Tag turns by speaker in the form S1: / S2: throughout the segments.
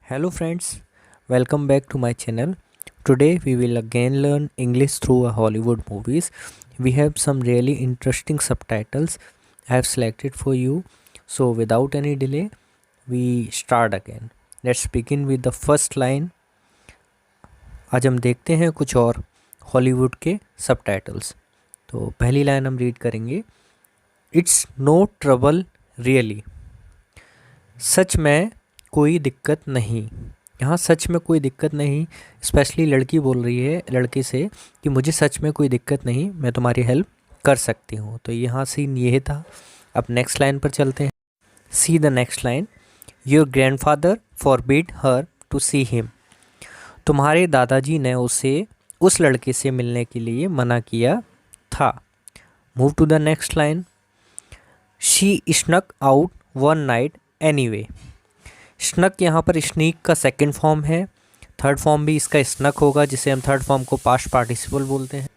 S1: Hello friends, welcome back to my channel. Today we will again learn English through a Hollywood movies. We have some really interesting subtitles I have selected for you. So without any delay, we start again. Let's begin with the first line. आज हम देखते हैं कुछ और Hollywood के subtitles. तो पहली line हम रीड करेंगे. It's no trouble really. सच में कोई दिक्कत नहीं. यहाँ सच में कोई दिक्कत नहीं, स्पेशली लड़की बोल रही है लड़के से कि मुझे सच में कोई दिक्कत नहीं, मैं तुम्हारी हेल्प कर सकती हूँ. तो यहाँ सीन ये था. अब नेक्स्ट लाइन पर चलते हैं. See the next line. Your grandfather forbid her to see him. तुम्हारे दादाजी ने उसे उस लड़के से मिलने के लिए मना किया था. Move to the next line. She snuck out one night anyway. Snuck यहाँ पर स्नीक का सेकंड फॉर्म है. थर्ड फॉर्म भी इसका स्नक होगा, जिसे हम थर्ड फॉर्म को पास्ट पार्टिसिपल बोलते हैं.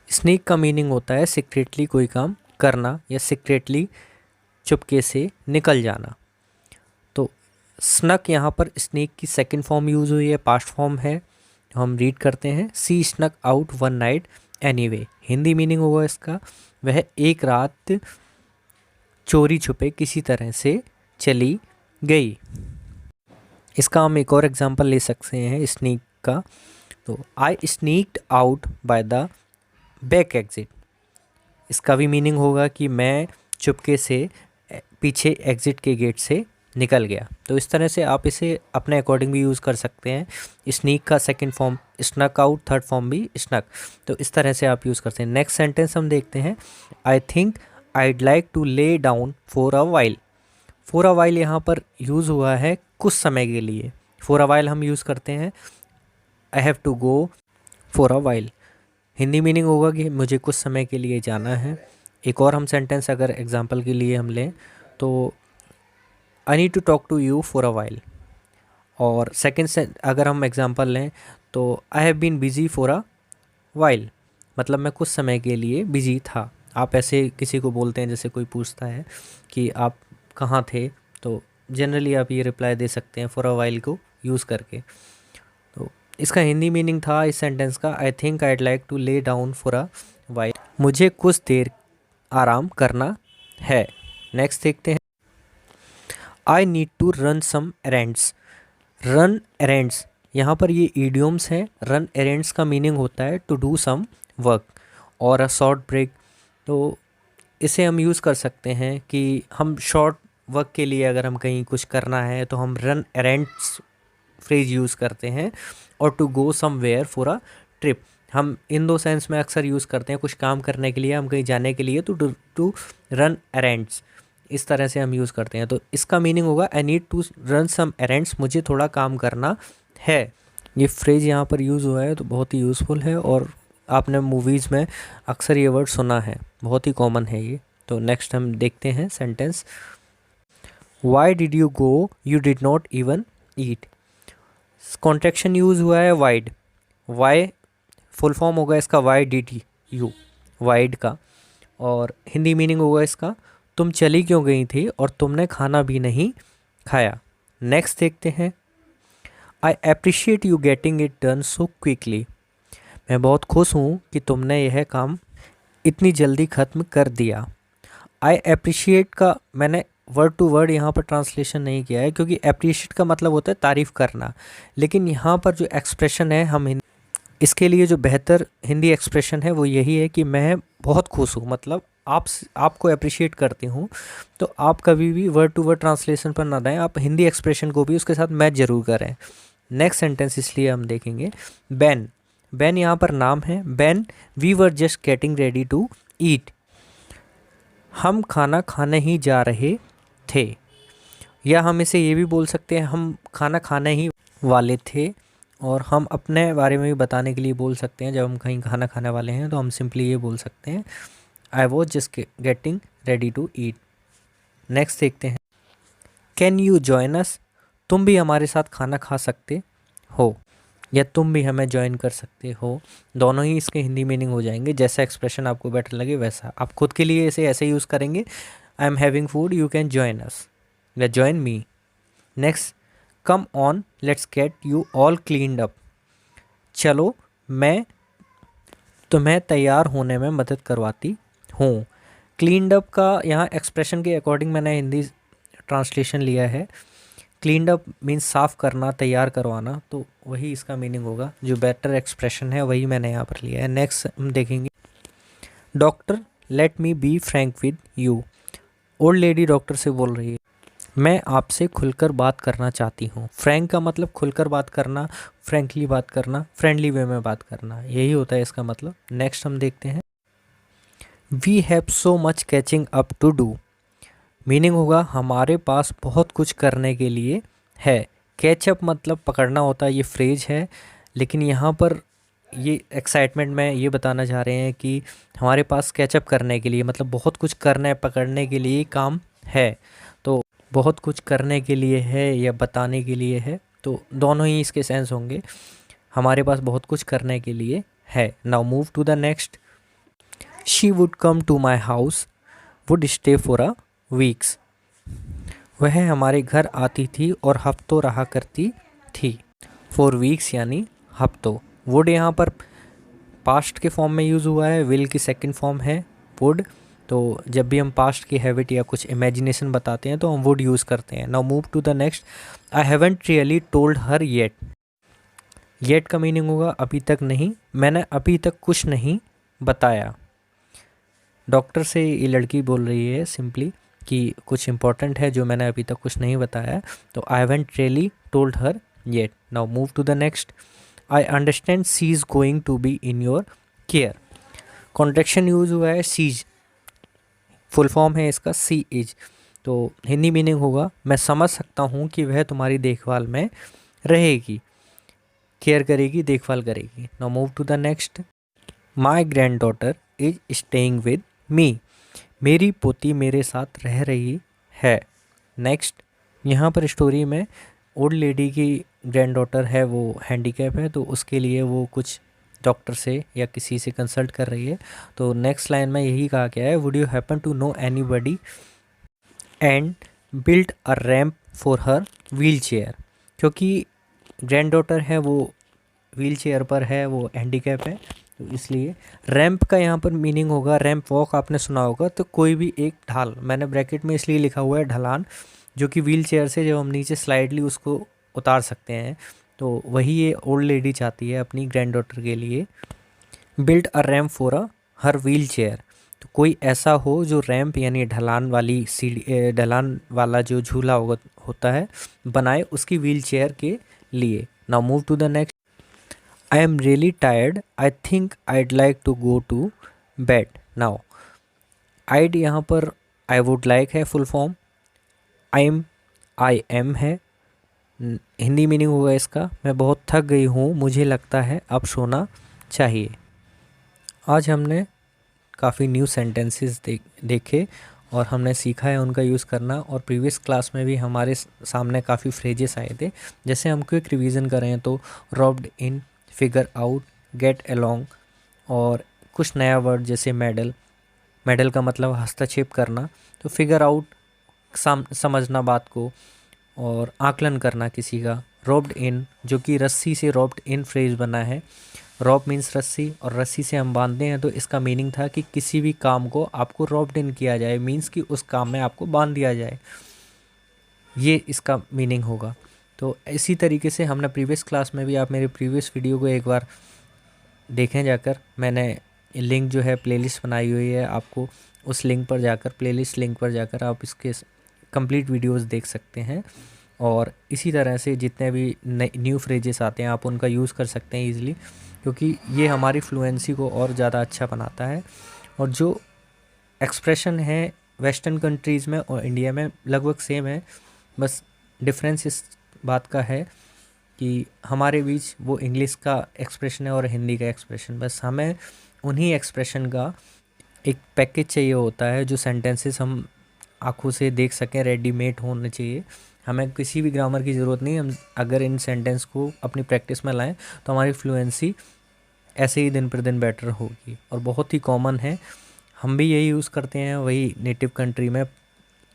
S1: स्नीक का मीनिंग होता है सीक्रेटली कोई काम करना या सीक्रेटली चुपके से निकल जाना. तो स्नक यहाँ पर स्नीक की सेकंड फॉर्म यूज़ हुई है, पास्ट फॉर्म है. हम रीड करते हैं. She snuck out one night anyway. हिंदी मीनिंग होगा इसका, वह एक रात चोरी छुपे किसी तरह से चली गई. इसका हम एक और एग्जांपल ले सकते हैं स्नीक का. तो I sneaked out by the back exit. इसका भी मीनिंग होगा कि मैं चुपके से पीछे एग्ज़िट के गेट से निकल गया. तो इस तरह से आप इसे अपने अकॉर्डिंग भी यूज़ कर सकते हैं. स्नीक का second form स्नक out, third form भी स्नक. तो इस तरह से आप यूज़ करते हैं. नेक्स्ट सेंटेंस हम देखते हैं. I think I'd like to lay down for a while. For a while यहाँ पर यूज़ हुआ है कुछ समय के लिए. फॉर अ वाइल हम यूज़ करते हैं I have to go for a while. Hindi meaning होगा कि मुझे कुछ समय के लिए जाना है. एक और हम सेंटेंस अगर एग्जांपल के लिए हम लें तो I need to talk to you for a while. और सेकेंड अगर हम एग्जांपल लें तो I have been busy for a while, मतलब मैं कुछ समय के लिए बिज़ी था. आप ऐसे किसी को बोलते हैं, जैसे कोई पूछता है कि आप कहाँ थे, तो जनरली आप ये रिप्लाई दे सकते हैं फॉर अ वाइल को यूज़ करके. तो इसका हिंदी मीनिंग था इस सेंटेंस का, I think I'd like to lay down for a while. मुझे कुछ देर आराम करना है. नेक्स्ट देखते हैं. I need to run some errands. Run errands यहाँ पर ये ईडियोम्स हैं. रन एरेंड्स का मीनिंग होता है टू डू सम वर्क और अ शॉर्ट ब्रेक. तो इसे हम यूज़ कर सकते हैं कि हम शॉर्ट वर्क के लिए अगर हम कहीं कुछ करना है तो हम रन एरेंड्स फ्रेज यूज़ करते हैं. और to go somewhere for a trip हम इन दो सेंस में अक्सर यूज़ करते हैं. कुछ काम करने के लिए, हम कहीं जाने के लिए, टू रन एरेंड्स, इस तरह से हम यूज़ करते हैं. तो इसका मीनिंग होगा I need to run some errands. मुझे थोड़ा काम करना है. ये फ्रेज यहाँ पर यूज़ हुआ है तो बहुत ही यूज़फुल है और आपने मूवीज़ में अक्सर ये वर्ड सुना है, बहुत ही कॉमन है ये. तो नेक्स्ट हम देखते हैं sentence. Why did you go you did not even eat. Contraction use हुआ है वाइड. वाई फुल फॉर्म होगा इसका वाई डिड यू, वाइड का. और हिंदी मीनिंग होगा इसका तुम चली क्यों गई थी और तुमने खाना भी नहीं खाया. नेक्स्ट देखते हैं. I appreciate you getting it done so quickly. मैं बहुत खुश हूँ कि तुमने यह काम इतनी जल्दी ख़त्म कर दिया. आई अप्रिशिएट का मैंने वर्ड टू वर्ड यहाँ पर ट्रांसलेशन नहीं किया है, क्योंकि अप्रिशिएट का मतलब होता है तारीफ़ करना. लेकिन यहाँ पर जो एक्सप्रेशन है, हम इसके लिए जो बेहतर हिंदी एक्सप्रेशन है वो यही है कि मैं बहुत खुश हूँ, मतलब आपको अप्रिशिएट करती हूँ. तो आप कभी भी वर्ड टू वर्ड ट्रांसलेशन पर ना दें, आप हिंदी एक्सप्रेशन को भी उसके साथ मैच ज़रूर करें. नेक्स्ट सेंटेंस इसलिए हम देखेंगे. बैन. बैन यहाँ पर नाम है. Ben we were just getting ready to eat. हम खाना खाने ही जा रहे थे. या हम इसे ये भी बोल सकते हैं हम खाना खाने ही वाले थे. और हम अपने बारे में भी बताने के लिए बोल सकते हैं, जब हम कहीं खाना खाने वाले हैं तो हम सिंपली ये बोल सकते हैं I was just getting ready to eat. Next देखते हैं. Can you join us. तुम भी हमारे साथ खाना खा सकते हो, या तुम भी हमें ज्वाइन कर सकते हो. दोनों ही इसके हिंदी मीनिंग हो जाएंगे. जैसा एक्सप्रेशन आपको बेटर लगे वैसा आप खुद के लिए इसे ऐसे यूज़ करेंगे. I am having food, you can join us या join me. Next come on let's get you all cleaned up. चलो मैं तुम्हें तैयार होने में मदद करवाती हूँ। क्लीन्ड अप का यहाँ एक्सप्रेशन के अकॉर्डिंग मैंने हिंदी ट्रांसलेशन लिया है। क्लीन्ड अप मीन्स साफ़ करना, तैयार करवाना, तो वही इसका मीनिंग होगा। जो बेटर एक्सप्रेशन है वही मैंने यहाँ पर लिया है। नेक्स्ट हम देखेंगे, doctor let me be frank with you. Old lady doctor से बोल रही है, मैं आपसे खुलकर बात करना चाहती हूँ। फ्रैंक का मतलब खुलकर बात करना, फ्रैंकली बात करना, फ्रेंडली वे में बात करना, यही होता है इसका मतलब। नेक्स्ट हम देखते हैं, we have so much catching up to do. Meaning होगा हमारे पास बहुत कुछ करने के लिए है। कैचअप मतलब पकड़ना होता है, ये फ्रेज है, लेकिन यहाँ पर ये एक्साइटमेंट में ये बताना चाह रहे हैं कि हमारे पास कैचअप करने के लिए मतलब बहुत कुछ करना है, पकड़ने के लिए काम है। तो बहुत कुछ करने के लिए है या बताने के लिए है, तो दोनों ही इसके सेंस होंगे। हमारे पास बहुत कुछ करने के लिए है। Now move to the next, she would come to my house would stay for a weeks. वह हमारे घर आती थी और हफ्तों रहा करती थी। फॉर वीक्स यानी हफ्तों। वुड यहाँ पर पास्ट के फॉर्म में यूज़ हुआ है, विल की सेकंड फॉर्म है वुड। तो जब भी हम पास्ट की हैबिट या कुछ इमेजिनेशन बताते हैं तो हम वुड यूज़ करते हैं। Now move to the next, I haven't really told her yet. Yet का मीनिंग होगा अभी तक नहीं, मैंने अभी तक कुछ नहीं बताया। डॉक्टर से ये लड़की बोल रही है सिंपली कि कुछ इंपॉर्टेंट है जो मैंने अभी तक कुछ नहीं बताया, तो I haven't really told her yet. Now move to the next, I understand she is going to be in your care. Contraction use हुआ है सीज, फुल फॉर्म है इसका सी इज। तो हिंदी मीनिंग होगा मैं समझ सकता हूँ कि वह तुम्हारी देखभाल में रहेगी, केयर करेगी, देखभाल करेगी। Now move to the next, my granddaughter is staying with me. मेरी पोती मेरे साथ रह रही है। नेक्स्ट, यहाँ पर स्टोरी में ओल्ड लेडी की ग्रैंड डॉटर है, वो हैंडीकैप है, तो उसके लिए वो कुछ डॉक्टर से या किसी से कंसल्ट कर रही है। तो नेक्स्ट लाइन में यही कहा गया है, would you happen to know anybody and built a ramp for her wheelchair. क्योंकि ग्रैंड डॉटर है वो व्हील चेयर पर है, वो हैंडीकैप है, तो इसलिए रैंप का यहाँ पर मीनिंग होगा, रैंप वॉक आपने सुना होगा, तो कोई भी एक ढाल, मैंने ब्रैकेट में इसलिए लिखा हुआ है ढलान, जो कि व्हील चेयर से जब हम नीचे स्लाइडली उसको उतार सकते हैं, तो वही ये ओल्ड लेडी चाहती है अपनी ग्रैंड डॉटर के लिए। Build a ramp for a her wheel chair, तो कोई ऐसा हो जो रैंप यानी ढलान वाली सीढ़ी, ढलान वाला जो झूला होता है बनाए उसकी व्हील चेयर के लिए। Now move to the next, I am really tired. I think I'd like to go to bed now. I'd यहाँ पर I would like है फुल फॉर्म, I am है। हिंदी मीनिंग होगा इसका मैं बहुत थक गई हूँ, मुझे लगता है अब सोना चाहिए। आज हमने काफ़ी न्यू सेंटेंसेस देखे और हमने सीखा है उनका यूज़ करना। और प्रीवियस क्लास में भी हमारे सामने काफ़ी फ्रेजेस आए थे। जैसे हम क्विक रिवीजन करें तो रॉब्ड इन, फिगर आउट, गेट अलोंग, और कुछ नया वर्ड जैसे मेडल। मेडल का मतलब हस्तक्षेप करना, तो फिगर आउट समझना बात को और आकलन करना किसी का। रॉब्ड इन जो कि रस्सी से रॉब्ड इन फ्रेज बना है। रॉब मीन्स रस्सी और रस्सी से हम बांधते हैं, तो इसका मीनिंग था कि किसी भी काम को आपको रॉब्ड इन किया जाए, मीन्स कि उस काम में आपको बांध दिया जाए, ये इसका मीनिंग होगा। तो इसी तरीके से हमने प्रीवियस क्लास में भी, आप मेरे प्रीवियस वीडियो को एक बार देखें जाकर, मैंने लिंक जो है प्लेलिस्ट बनाई हुई है, आपको उस लिंक पर जाकर, प्लेलिस्ट लिंक पर जाकर आप इसके कंप्लीट वीडियोस देख सकते हैं। और इसी तरह से जितने भी न्यू फ्रेजेस आते हैं आप उनका यूज़ कर सकते हैं ईज़िली, क्योंकि ये हमारी फ्लुएंसी को और ज़्यादा अच्छा बनाता है। और जो एक्सप्रेशन है वेस्टर्न कंट्रीज़ में और इंडिया में लगभग सेम है, बस डिफरेंस इस बात का है कि हमारे बीच वो इंग्लिश का एक्सप्रेशन है और हिंदी का एक्सप्रेशन। बस हमें उन्हीं एक्सप्रेशन का एक पैकेज चाहिए होता है, जो सेंटेंसेस हम आँखों से देख सकें, रेडीमेड होने चाहिए। हमें किसी भी ग्रामर की ज़रूरत नहीं, हम अगर इन सेंटेंस को अपनी प्रैक्टिस में लाएं तो हमारी फ्लुएंसी ऐसे ही दिन पर दिन बेटर होगी। और बहुत ही कॉमन है, हम भी यही यूज़ करते हैं, वही नेटिव कंट्री में,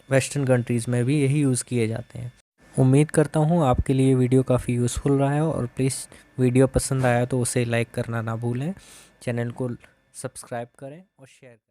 S1: वेस्टर्न कंट्रीज़ में भी यही यूज़ किए जाते हैं। उम्मीद करता हूँ आपके लिए वीडियो काफ़ी यूज़फुल रहा है, और प्लीज़ वीडियो पसंद आया तो उसे लाइक करना ना भूलें, चैनल को सब्सक्राइब करें और शेयर करें।